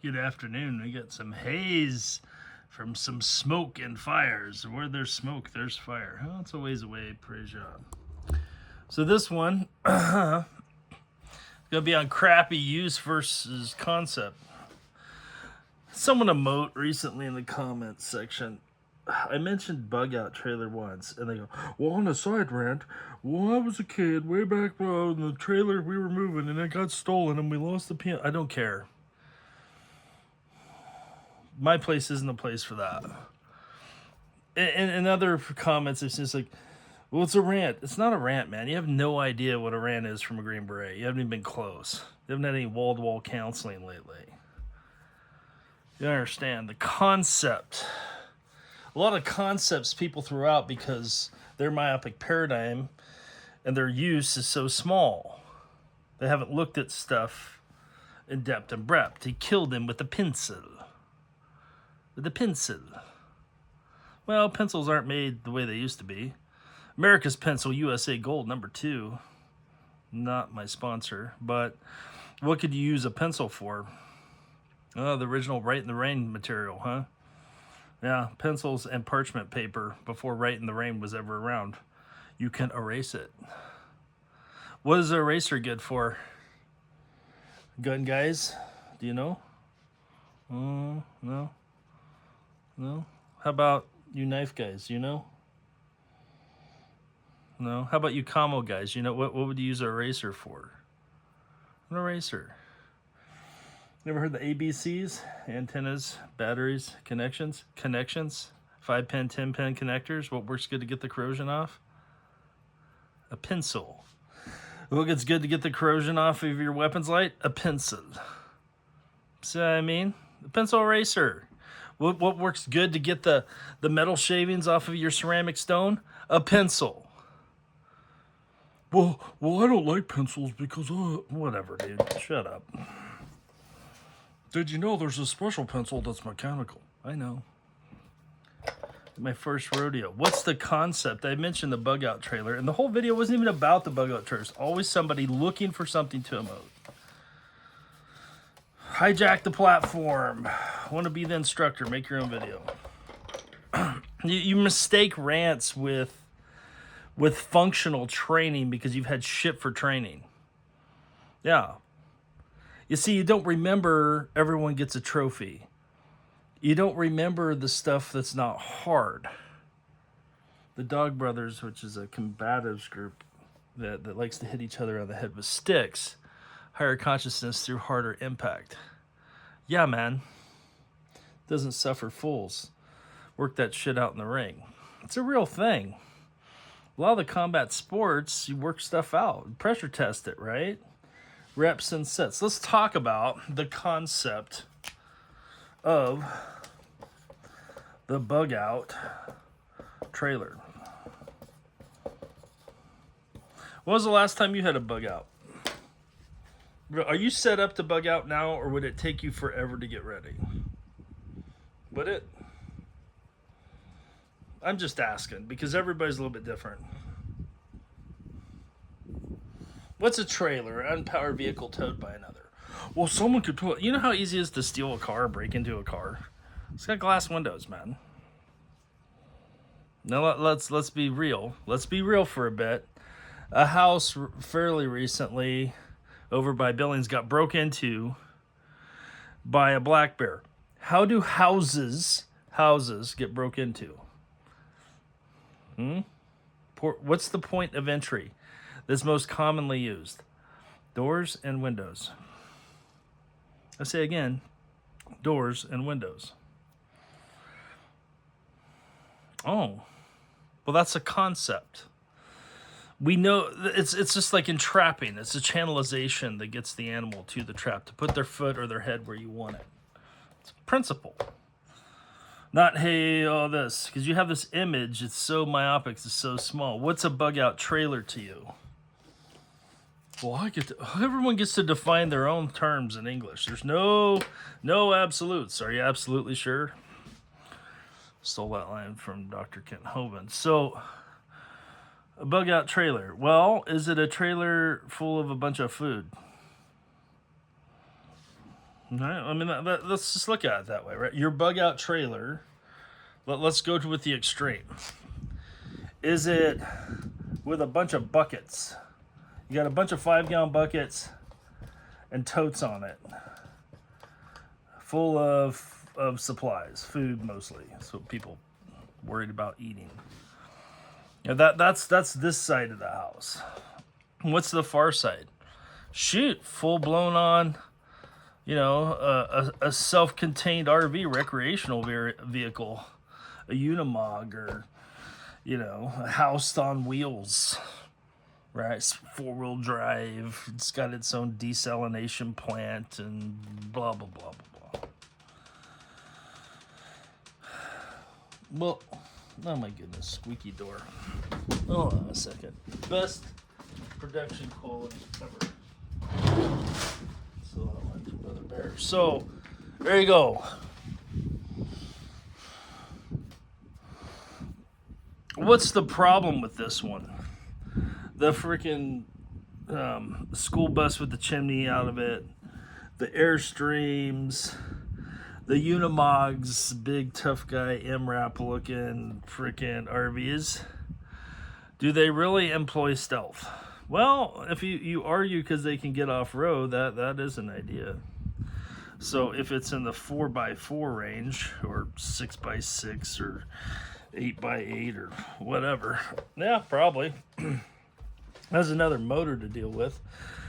Good afternoon. We got some haze from some smoke and fires. Where there's smoke, there's fire. Well, it's a ways away. Praise God. So this one is going to be on crappy use versus concept. Someone emote recently in the comments section. I mentioned bug out trailer once, and they go, well, on a side rant, well, I was a kid way back in the trailer we were moving, and it got stolen, and we lost the piano. I don't care. My place isn't the place for that. And other comments, it's just like, well, it's a rant. It's not a rant, man. You have no idea what a rant is from a Green Beret. You haven't even been close. You haven't had any wall-to-wall counseling lately. You understand the concept. A lot of concepts people throw out because their myopic paradigm and their use is so small. They haven't looked at stuff in depth and breadth. He killed him with a pencil. With a pencil. Well, pencils aren't made the way they used to be. America's Pencil, USA Gold, number 2. Not my sponsor, but what could you use a pencil for? Oh, the original Write in the Rain material, huh? Yeah, pencils and parchment paper before Write in the Rain was ever around. You can erase it. What is an eraser good for? Gun guys? Do you know? No? No? How about you knife guys? You know? No? How about you commo guys? You know, what would you use an eraser for? An eraser. Never heard the ABCs? Antennas, batteries, connections? 5-pin, 10-pin connectors. What works good to get the corrosion off? A pencil. What gets good to get the corrosion off of your weapons light? A pencil. See what I mean? A pencil eraser. What works good to get the metal shavings off of your ceramic stone? A pencil. Well, I don't like pencils because, whatever, dude. Shut up. Did you know there's a special pencil that's mechanical? I know. My first rodeo. What's the concept? I mentioned the bug out trailer, and the whole video wasn't even about the bug out trailer. It's always somebody looking for something to emote. Hijack the platform. Want to be the instructor? Make your own video. You mistake rants with functional training because you've had shit for training. Yeah. You see, you don't remember everyone gets a trophy. You don't remember the stuff that's not hard. The Dog Brothers, which is a combatives group that likes to hit each other on the head with sticks, higher consciousness through harder impact. Yeah, man. Doesn't suffer fools. Work that shit out in the ring. It's a real thing. A lot of the combat sports, you work stuff out. Pressure test it, right? Reps and sets. Let's talk about the concept of the bug out trailer. When was the last time you had a bug out? Are you set up to bug out now, or would it take you forever to get ready? Would it? I'm just asking because everybody's a little bit different. What's a trailer? An unpowered vehicle towed by another. Well, someone could tow it. You know how easy it is to steal a car, break into a car? It's got glass windows, man. Now let's be real. Let's be real for a bit. A house fairly recently over by Billings got broke into by a black bear. How do houses get broke into? What's the point of entry that's most commonly used? Doors and windows. I say again, doors and windows. Oh, well, that's a concept. We know it's just like in trapping. It's a channelization that gets the animal to the trap to put their foot or their head where you want it. It's a principle. Not, hey, all this. Because you have this image. It's so myopic. It's so small. What's a bug out trailer to you? Well, everyone gets to define their own terms in English. There's no absolutes. Are you absolutely sure? Stole that line from Dr. Kent Hovind. So, a bug out trailer. Well, is it a trailer full of a bunch of food? Right? I mean, let's just look at it that way, right? Your bug out trailer, let's go with the extreme. Is it with a bunch of buckets? You got a bunch of 5-gallon buckets and totes on it, full of supplies, food mostly. So people worried about eating. That's this side of the house. What's the far side? Shoot, full blown on, a self-contained RV recreational vehicle, a Unimog, or a house on wheels, right? It's 4-wheel drive. It's got its own desalination plant and blah blah blah blah blah. Well, oh my goodness, squeaky door. Hold on a second. Best production quality ever. So that went from Brother Bear. So there you go. What's the problem with this one? The freaking school bus with the chimney out of it, the Airstreams, the Unimogs, big tough guy MRAP looking freaking RVs. Do they really employ stealth? Well, if you argue because they can get off road, that is an idea. So if it's in the 4x4 range, or 6x6, or 8x8, or whatever, yeah, probably. That's another motor to deal with.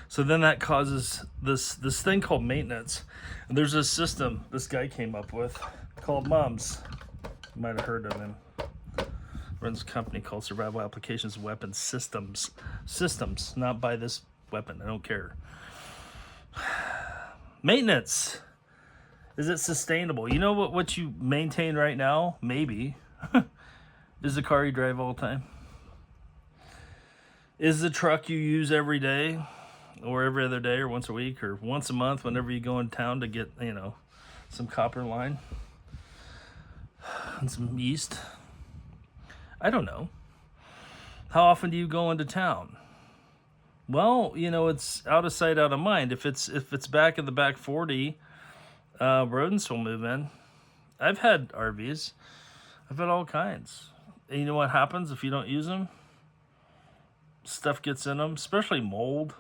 So then that causes this thing called maintenance. And there's a system this guy came up with called MUMS. You might have heard of him. Runs a company called Survival Applications Weapon Systems. Systems, not by this weapon. I don't care. Maintenance. Is it sustainable? You know what you maintain right now? Maybe. Is the car you drive all the time? Is the truck you use every day, or every other day, or once a week, or once a month whenever you go in town to get, some copper line and some yeast? I don't know. How often do you go into town? Well, it's out of sight, out of mind. If it's back in the back 40, rodents will move in. I've had RVs. I've had all kinds. And you know what happens if you don't use them? Stuff gets in them, especially mold.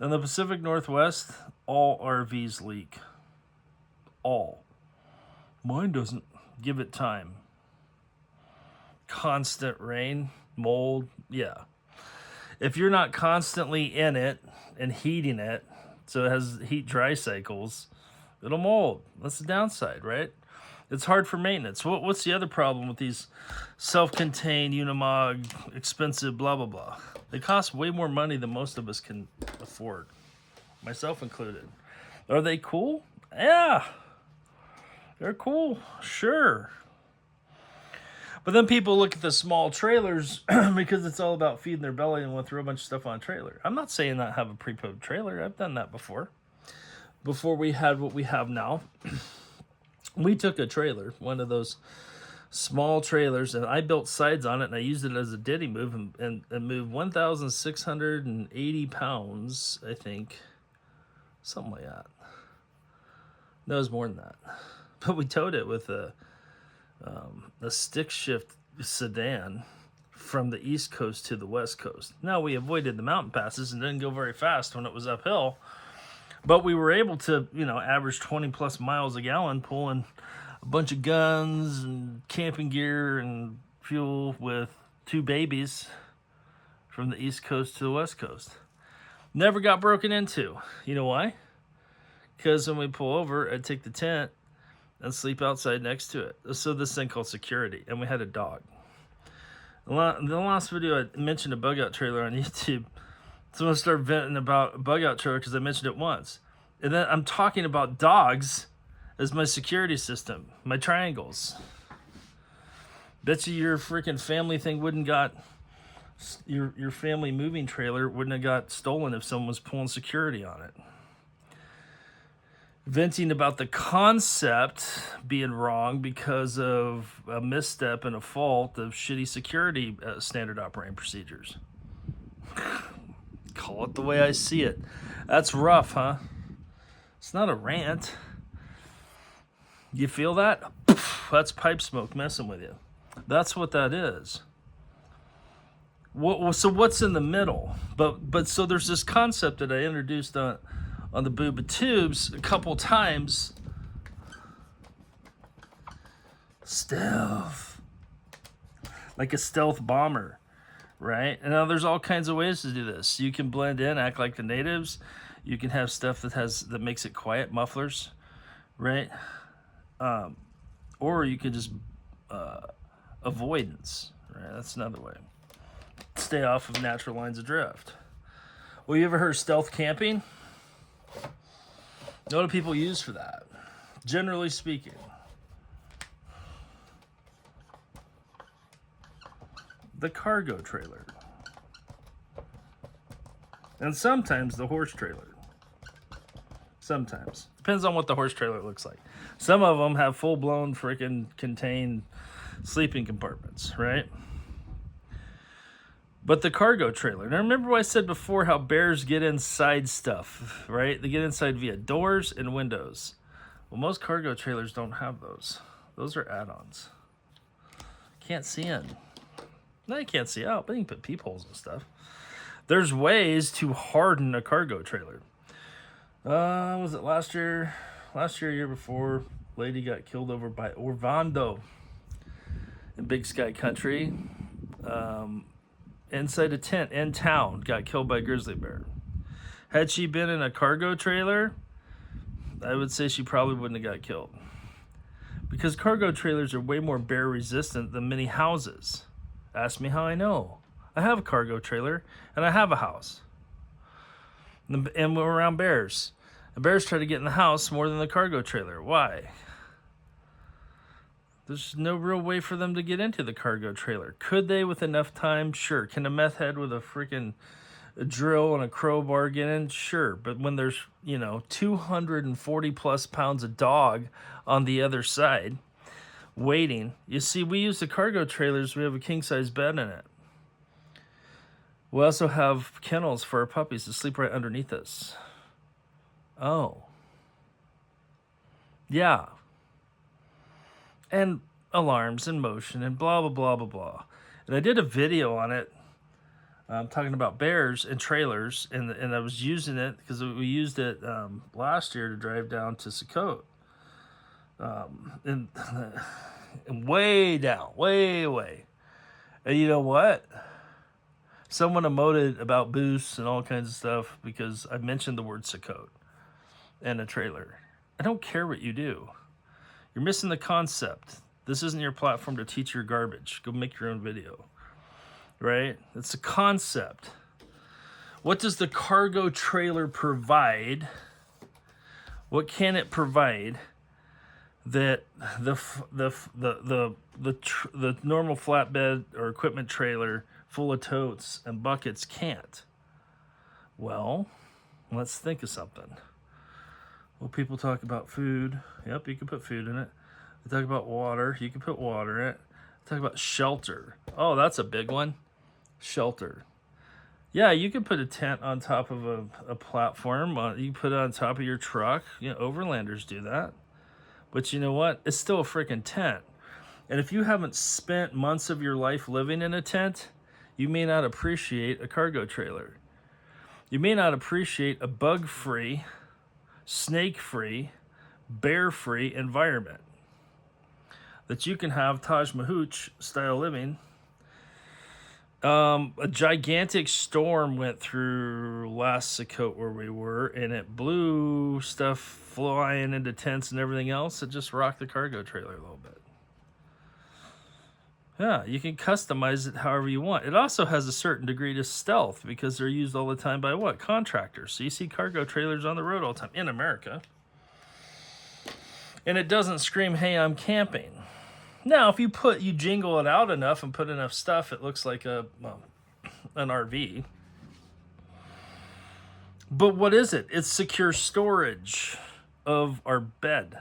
In the Pacific Northwest, all RVs leak. All. Mine doesn't. Give it time. Constant rain, mold, yeah. If you're not constantly in it and heating it, so it has heat dry cycles, it'll mold. That's the downside, right? It's hard for maintenance. What's the other problem with these self-contained, Unimog, expensive, blah, blah, blah? They cost way more money than most of us can afford, myself included. Are they cool? Yeah. They're cool, sure. But then people look at the small trailers because it's all about feeding their belly and want to throw a bunch of stuff on a trailer. I'm not saying not have a pre-poked trailer. I've done that before. Before we had what we have now. We took a trailer, one of those small trailers, and I built sides on it, and I used it as a ditty move and moved 1,680 pounds, I think. Something like that. No, it was more than that. But we towed it with a stick shift sedan from the East Coast to the West Coast. Now, we avoided the mountain passes and didn't go very fast when it was uphill. But we were able to, average 20 plus miles a gallon, pulling a bunch of guns and camping gear and fuel with 2 babies from the East Coast to the West Coast. Never got broken into. You know why? Because when we pull over, I'd take the tent and sleep outside next to it. So this thing called security. And we had a dog. In the last video, I mentioned a bug out trailer on YouTube. So I'm going to start venting about a bug out trailer because I mentioned it once. And then I'm talking about dogs as my security system, my triangles. Bet you your freaking family thing wouldn't got, your family moving trailer wouldn't have got stolen if someone was pulling security on it. Venting about the concept being wrong because of a misstep and a fault of shitty security standard operating procedures. Call it the way I see it. That's rough, huh? It's not a rant. You feel that? That's pipe smoke messing with you. That's what that is. So what's in the middle? But so there's this concept that I introduced on the Booba Tubes a couple times. Stealth. Like a stealth bomber, right? And now there's all kinds of ways to do this. You can blend in, act like the natives. You can have stuff that makes it quiet, mufflers, right? Or you could just avoidance, right? That's another way. Stay off of natural lines of drift. Well, you ever heard of stealth camping? What do people use for that? Generally speaking, the cargo trailer. And sometimes the horse trailer. Sometimes. Depends on what the horse trailer looks like. Some of them have full-blown freaking contained sleeping compartments, right? But the cargo trailer. Now remember what I said before, how bears get inside stuff, right? They get inside via doors and windows. Well, most cargo trailers don't have those. Those are add-ons. Can't see in. No, you can't see out, but you can put peepholes and stuff. There's ways to harden a cargo trailer. Was it last year, year before, lady got killed over by Orvando in Big Sky Country. Inside a tent in town, got killed by a grizzly bear. Had she been in a cargo trailer, I would say she probably wouldn't have got killed. Because cargo trailers are way more bear resistant than many houses. Ask me how I know. I have a cargo trailer and I have a house. And we're around bears. The bears try to get in the house more than the cargo trailer. Why? There's no real way for them to get into the cargo trailer. Could they with enough time? Sure. Can a meth head with a freaking drill and a crowbar get in? Sure. But when there's, 240 plus pounds of dog on the other side waiting. You see, we use the cargo trailers. We have a king-size bed in it. We also have kennels for our puppies to sleep right underneath us. Oh. Yeah. And alarms and motion and blah, blah, blah, blah, blah. And I did a video on it talking about bears and trailers. And I was using it because we used it last year to drive down to Sakot. And way down, way. And you know what? Someone emoted about boosts and all kinds of stuff because I mentioned the word Sakot and a trailer. I don't care what you do. You're missing the concept. This isn't your platform to teach your garbage. Go make your own video, right? It's a concept. What does the cargo trailer provide? What can it provide that the normal flatbed or equipment trailer full of totes and buckets can't? Well, let's think of something. Well, people talk about food. Yep, you can put food in it. They talk about water. You can put water in it. They talk about shelter. Oh, that's a big one. Shelter. Yeah, you can put a tent on top of a platform. You can put it on top of your truck. Overlanders do that. But you know what? It's still a freaking tent. And if you haven't spent months of your life living in a tent, you may not appreciate a cargo trailer. You may not appreciate a bug-free, snake-free, bear-free environment that you can have Taj Mahooch style living. A gigantic storm went through last Sakot where we were, and it blew stuff flying into tents and everything else. It just rocked the cargo trailer a little bit. Yeah, you can customize it however you want. It also has a certain degree to stealth because they're used all the time by what? Contractors. So you see cargo trailers on the road all the time in America. And it doesn't scream, hey, I'm camping. Now, if you jingle it out enough and put enough stuff, it looks like an RV. But what is it? It's secure storage of our bed.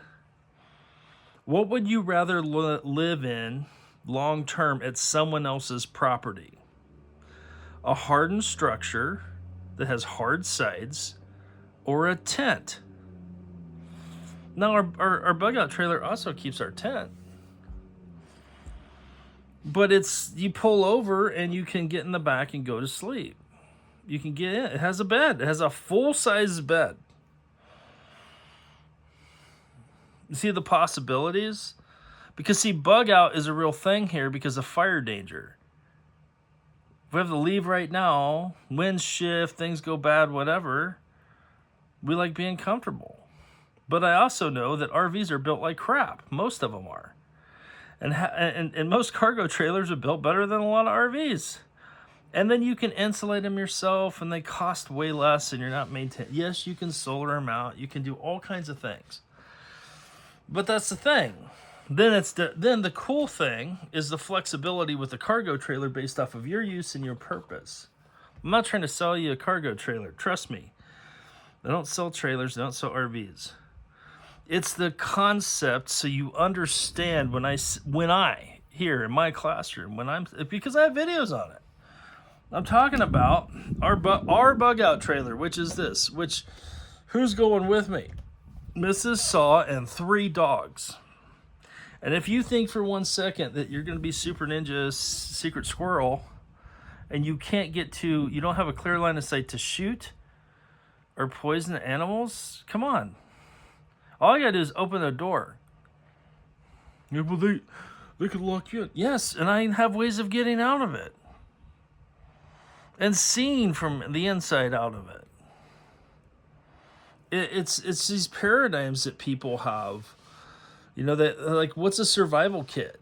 What would you rather live in long term at someone else's property? A hardened structure that has hard sides or a tent? Now, our bug out trailer also keeps our tent. But you pull over and you can get in the back and go to sleep. You can get in. It has a bed. It has a full-size bed. You see the possibilities? Because, see, bug out is a real thing here because of fire danger. If we have to leave right now, wind shift, things go bad, whatever, we like being comfortable. But I also know that RVs are built like crap. Most of them are. And most cargo trailers are built better than a lot of RVs. And then you can insulate them yourself, and they cost way less, and you're not maintaining. Yes, you can solar them out. You can do all kinds of things. But that's the thing. Then the cool thing is the flexibility with the cargo trailer based off of your use and your purpose. I'm not trying to sell you a cargo trailer. Trust me. They don't sell trailers. They don't sell RVs. It's the concept, so you understand when I here in my classroom, because I have videos on it. I'm talking about our bug out trailer, which is this. Who's going with me? Mrs. Saw and 3 dogs. And if you think for 1 second that you're going to be Super Ninja Secret Squirrel, and you don't have a clear line of sight to shoot or poison animals, come on. All you gotta do is open the door. Yeah, well, they could lock you in. Yes, and I have ways of getting out of it. And seeing from the inside out of it. It's these paradigms that people have. You know, that like, what's a survival kit?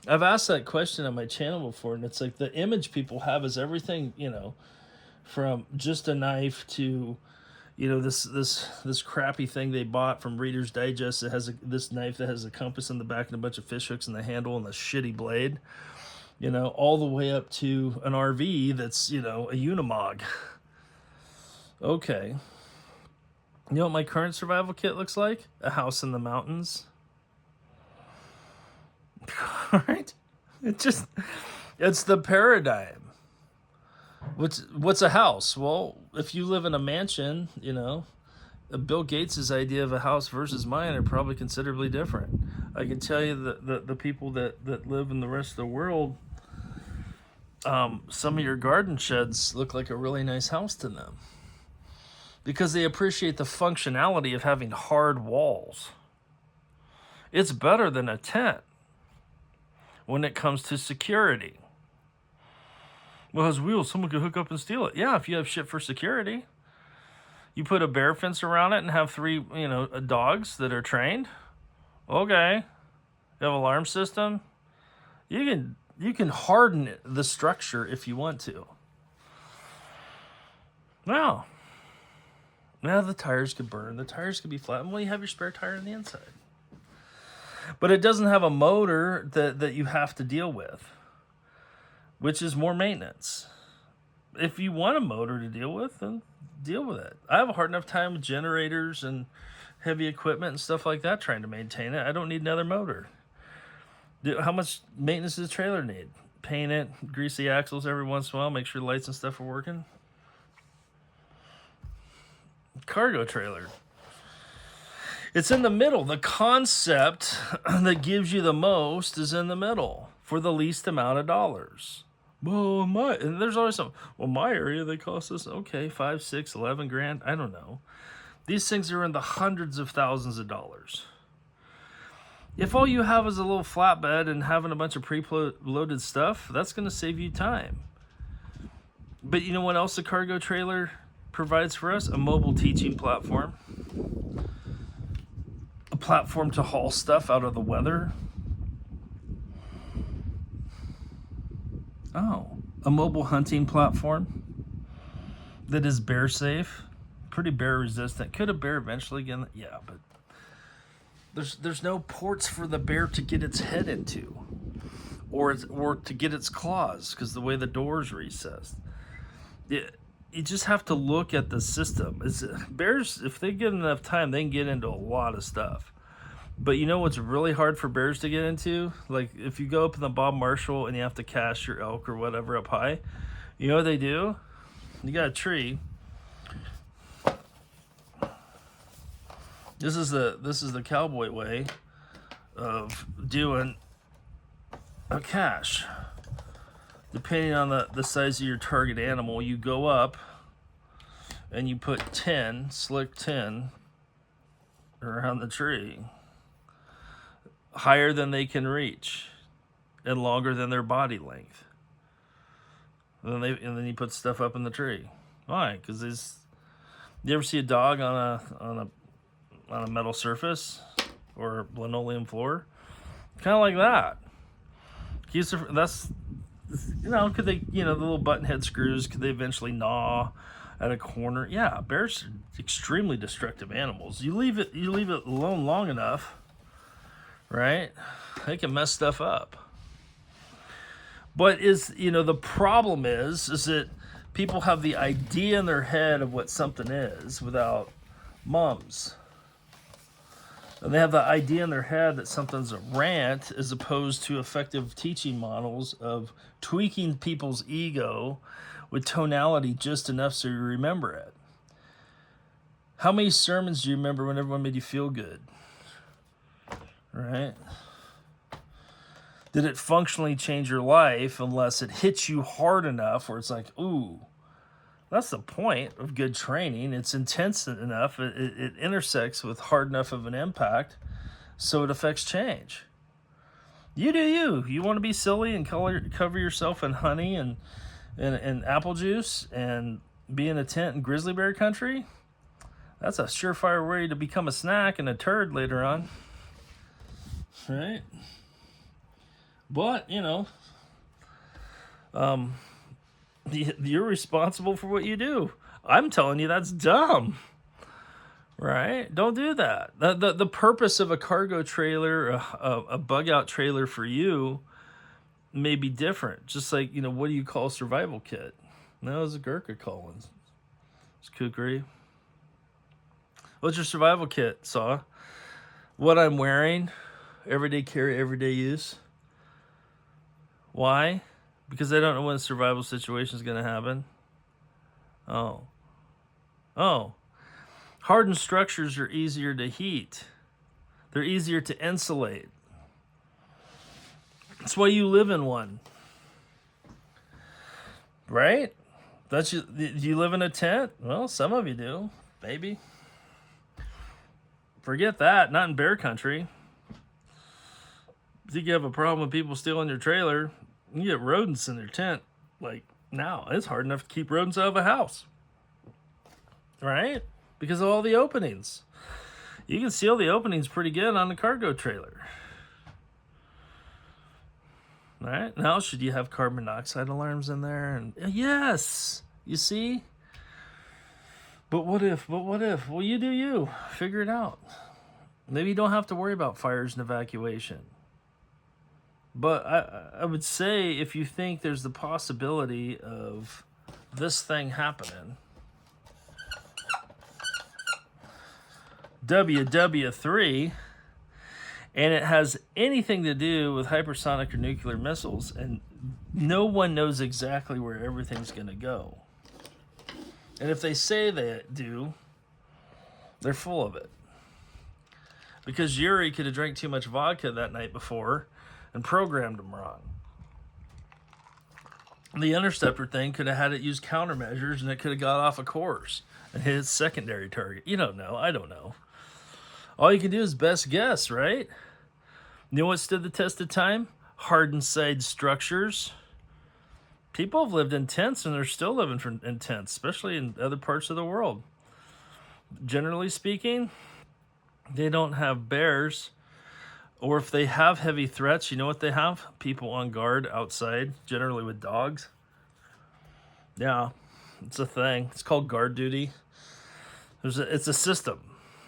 I've asked that question on my channel before, and it's like the image people have is everything, from just a knife to, this crappy thing they bought from Reader's Digest that has this knife that has a compass in the back and a bunch of fish hooks in the handle and a shitty blade, all the way up to an RV that's, a Unimog. Okay. You know what my current survival kit looks like? A house in the mountains. Right? It's the paradigm. What's a house? Well, if you live in a mansion, Bill Gates' idea of a house versus mine are probably considerably different. I can tell you that the people that live in the rest of the world, some of your garden sheds look like a really nice house to them. Because they appreciate the functionality of having hard walls. It's better than a tent when it comes to security. Well, it has wheels. Someone could hook up and steal it. Yeah, if you have shit for security. You put a bear fence around it and have 3, dogs that are trained. Okay. You have an alarm system. You can harden the structure if you want to. Now, the tires could burn. The tires could be flat. Well, you have your spare tire on the inside. But it doesn't have a motor that you have to deal with, which is more maintenance. If you want a motor to deal with, then deal with it. I have a hard enough time with generators and heavy equipment and stuff like that trying to maintain it. I don't need another motor. How much maintenance does the trailer need? Paint it, grease the axles every once in a while, make sure the lights and stuff are working. Cargo trailer. It's in the middle. The concept that gives you the most is in the middle for the least amount of dollars. Well, and there's always some. Well, my area, they cost us, $5, $6, $11,000. I don't know. These things are in the hundreds of thousands of dollars. If all you have is a little flatbed and having a bunch of pre-loaded stuff, that's going to save you time. But you know what else a cargo trailer provides for us? A mobile teaching platform. A platform to haul stuff out of the weather. A mobile hunting platform that is bear safe, pretty bear resistant. Could a bear eventually get? Yeah, but there's no ports for the bear to get its head into, or to get its claws, because the way the door's recessed. You just have to look at the system. Bears, if they get enough time, they can get into a lot of stuff. But you know what's really hard for bears to get into? Like, if you go up in the Bob Marshall and you have to cast your elk or whatever up high, you know what they do? You got a tree. This is the cowboy way of doing a cache. Depending on the size of your target animal, you go up and you put 10, slick 10 around the tree, higher than they can reach and longer than their body length. And then you put stuff up in the tree. Why? Because you ever see a dog on a metal surface or linoleum floor? Kind of like that. That's, could they, the little button head screws, could they eventually gnaw at a corner? Yeah, bears are extremely destructive animals. You leave it alone long enough, right? They can mess stuff up. But the problem is that people have the idea in their head of what something is without mums. And they have the idea in their head that something's a rant as opposed to effective teaching models of tweaking people's ego with tonality just enough so you remember it. How many sermons do you remember when everyone made you feel good? Right? Did it functionally change your life unless it hits you hard enough where it's like, ooh, that's the point of good training. It's intense enough. It intersects with hard enough of an impact so it affects change. You do you. You want to be silly and cover yourself in honey and apple juice and be in a tent in grizzly bear country? That's a surefire way to become a snack and a turd later on. Right? But, you're responsible for what you do. I'm telling you that's dumb. Right? Don't do that. The purpose of a cargo trailer, a bug out trailer for you may be different. Just like, what do you call a survival kit? No, it's a Gurkha calling. It's kukri. What's your survival kit, Saw? What I'm wearing, everyday carry, everyday use. Why? Because I don't know when a survival situation is going to happen. Oh. Hardened structures are easier to heat. They're easier to insulate. That's why you live in one. Right? Do you live in a tent? Well, some of you do. Maybe. Forget that. Not in bear country. If you have a problem with people stealing your trailer, you get rodents in your tent. Like, now, it's hard enough to keep rodents out of a house. Right? Because of all the openings. You can seal the openings pretty good on the cargo trailer. Right? Now, should you have carbon monoxide alarms in there? And yes! You see? But what if? Well, you do you. Figure it out. Maybe you don't have to worry about fires and evacuation. But I would say if you think there's the possibility of this thing happening, WW3, and it has anything to do with hypersonic or nuclear missiles, and no one knows exactly where everything's going to go. And if they say they do, they're full of it. Because Yuri could have drank too much vodka that night before and programmed him wrong. The interceptor thing could have had it use countermeasures and it could have got off a course and hit its secondary target. You don't know. I don't know. All you can do is best guess, right? You know what stood the test of time? Hardened side structures. People have lived in tents and they're still living in tents, especially in other parts of the world. Generally speaking, they don't have bears. Or if they have heavy threats, you know what they have? People on guard outside, generally with dogs. Yeah, it's a thing. It's called guard duty. It's a system.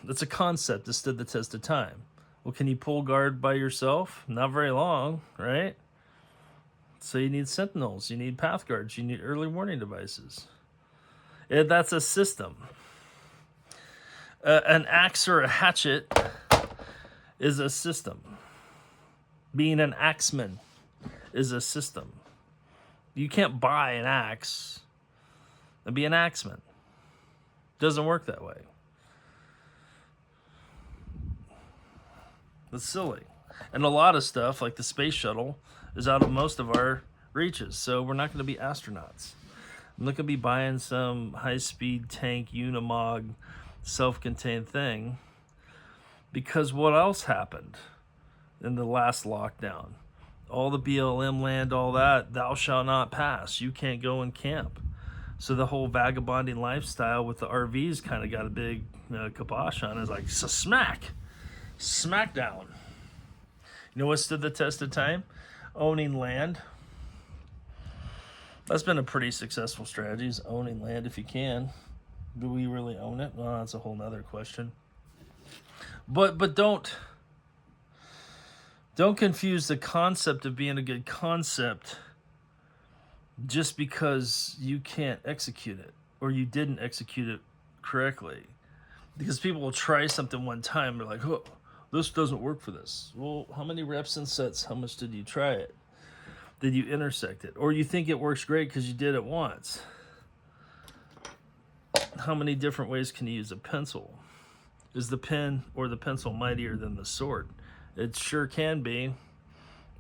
It's a concept that stood the test of time. Well, can you pull guard by yourself? Not very long, right? So you need sentinels, you need path guards, you need early warning devices. That's a system. An axe or a hatchet is a system. Being an axeman is a system. You can't buy an axe and be an axeman. Doesn't work that way. That's silly. And a lot of stuff, like the space shuttle, is out of most of our reaches. So we're not going to be astronauts. I'm not going to be buying some high-speed tank, Unimog, self-contained thing. Because what else happened in the last lockdown? All the BLM land, all that, thou shalt not pass. You can't go and camp. So the whole vagabonding lifestyle with the RVs kind of got a big kibosh on it. It's like, so smackdown. You know what stood the test of time? Owning land. That's been a pretty successful strategy, is owning land if you can. Do we really own it? Well, that's a whole nother question. But don't confuse the concept of being a good concept just because you can't execute it or you didn't execute it correctly. Because people will try something one time, they're like, oh, this doesn't work for this. Well, how many reps and sets? How much did you try it? Did you intersect it? Or you think it works great because you did it once? How many different ways can you use a pencil? Is the pen or the pencil mightier than the sword? It sure can be.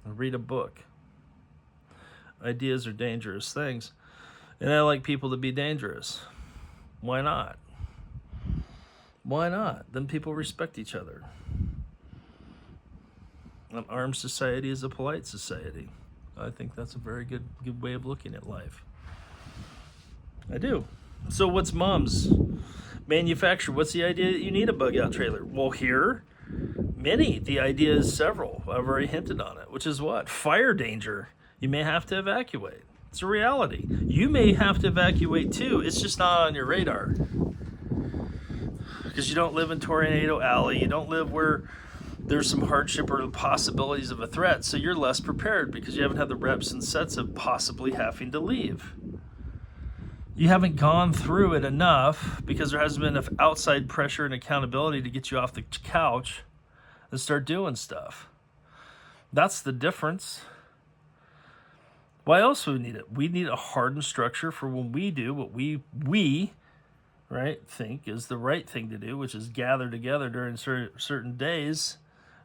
Read a book. Ideas are dangerous things. And I like people to be dangerous. Why not? Why not? Then people respect each other. An armed society is a polite society. I think that's a very good way of looking at life. I do. So what's mom's manufacture? What's the idea that you need a bug out trailer? Well, here, many. The idea is several. I've already hinted on it, which is what? Fire danger. You may have to evacuate. It's a reality. You may have to evacuate too. It's just not on your radar. Because you don't live in Tornado Alley. You don't live where there's some hardship or the possibilities of a threat. So you're less prepared because you haven't had the reps and sets of possibly having to leave. You haven't gone through it enough because there hasn't been enough outside pressure and accountability to get you off the couch and start doing stuff. That's the difference. Why else do we need it? We need a hardened structure for when we do what we right, think is the right thing to do, which is gather together during certain days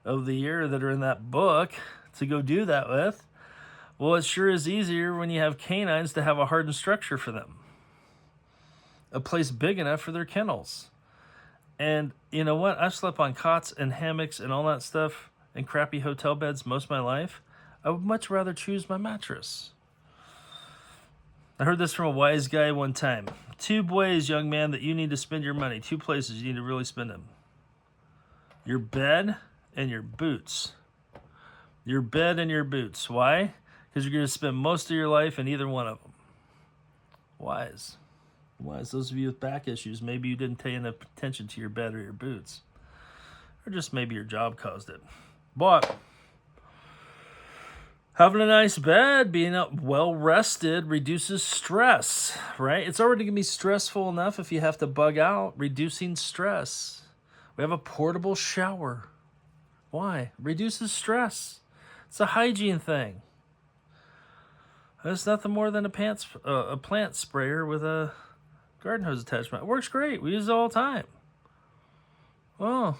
of the year that are in that book to go do that with. Well, it sure is easier when you have canines to have a hardened structure for them. A place big enough for their kennels. And you know what? I've slept on cots and hammocks and all that stuff and crappy hotel beds most of my life. I would much rather choose my mattress. I heard this from a wise guy one time. 2 ways, young man, that you need to spend your money. 2 places you need to really spend them. Your bed and your boots. Your bed and your boots. Why? Because you're going to spend most of your life in either one of them. Wise. Wise. Those of you with back issues, maybe you didn't pay enough attention to your bed or your boots. Or just maybe your job caused it. But having a nice bed, being up well rested reduces stress, right? It's already going to be stressful enough if you have to bug out, reducing stress. We have a portable shower. Why? Reduces stress. It's a hygiene thing. It's nothing more than a plant sprayer with a garden hose attachment. It works great. We use it all the time. Oh,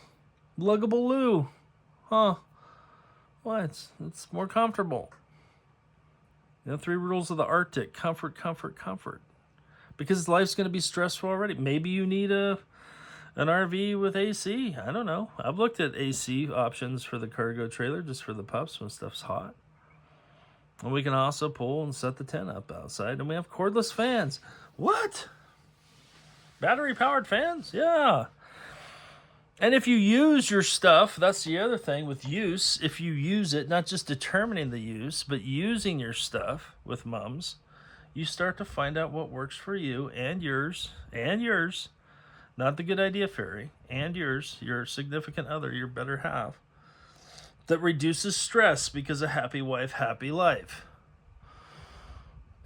luggable loo. Huh. Why? It's more comfortable. 3 rules of the Arctic. Comfort, comfort, comfort. Because life's going to be stressful already. Maybe you need an RV with AC. I don't know. I've looked at AC options for the cargo trailer just for the pups when stuff's hot. And we can also pull and set the tent up outside. And we have cordless fans. What? Battery-powered fans? Yeah. And if you use your stuff, that's the other thing with use. If you use it, not just determining the use, but using your stuff with mums, you start to find out what works for you and yours, not the good idea fairy, and yours, your significant other, your better half, that reduces stress because a happy wife, happy life.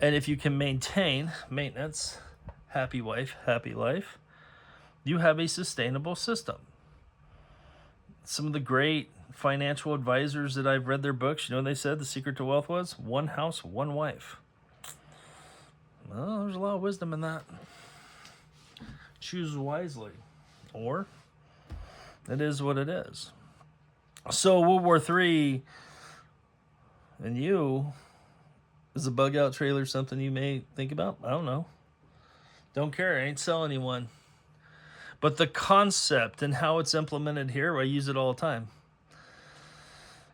And if you can maintenance, happy wife, happy life, you have a sustainable system. Some of the great financial advisors that I've read their books, you know what they said the secret to wealth was? 1 house, 1 wife. Well, there's a lot of wisdom in that. Choose wisely. Or it is what it is. So World War III and you, is a bug out trailer something you may think about? I don't know. Don't care. I ain't selling you one. But the concept and how it's implemented here, I use it all the time.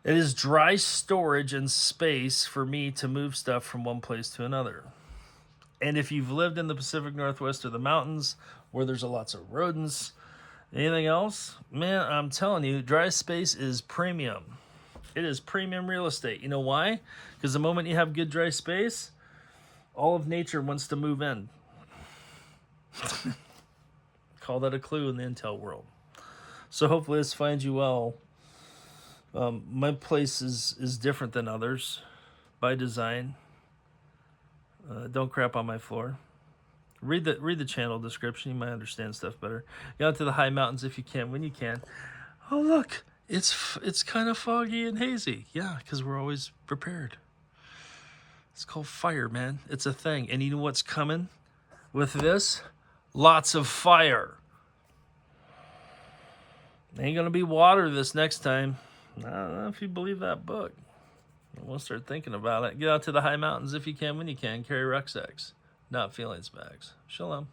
It is dry storage and space for me to move stuff from one place to another. And if you've lived in the Pacific Northwest or the mountains where there's lots of rodents, anything else, man, I'm telling you, dry space is premium. It is premium real estate. You know why? Because the moment you have good dry space, all of nature wants to move in. Call that a clue in the intel world. So hopefully this finds you well. My place is different than others by design. Don't crap on my floor. Read the channel description. You might understand stuff better. Get out to the high mountains if you can, when you can. Oh look, it's kind of foggy and hazy. Yeah, because we're always prepared. It's called fire, man. It's a thing. And you know what's coming with this? Lots of fire. Ain't gonna be water this next time. I don't know if you believe that book. We'll start thinking about it. Get out to the high mountains if you can, when you can. Carry rucksacks, not feelings bags. Shalom.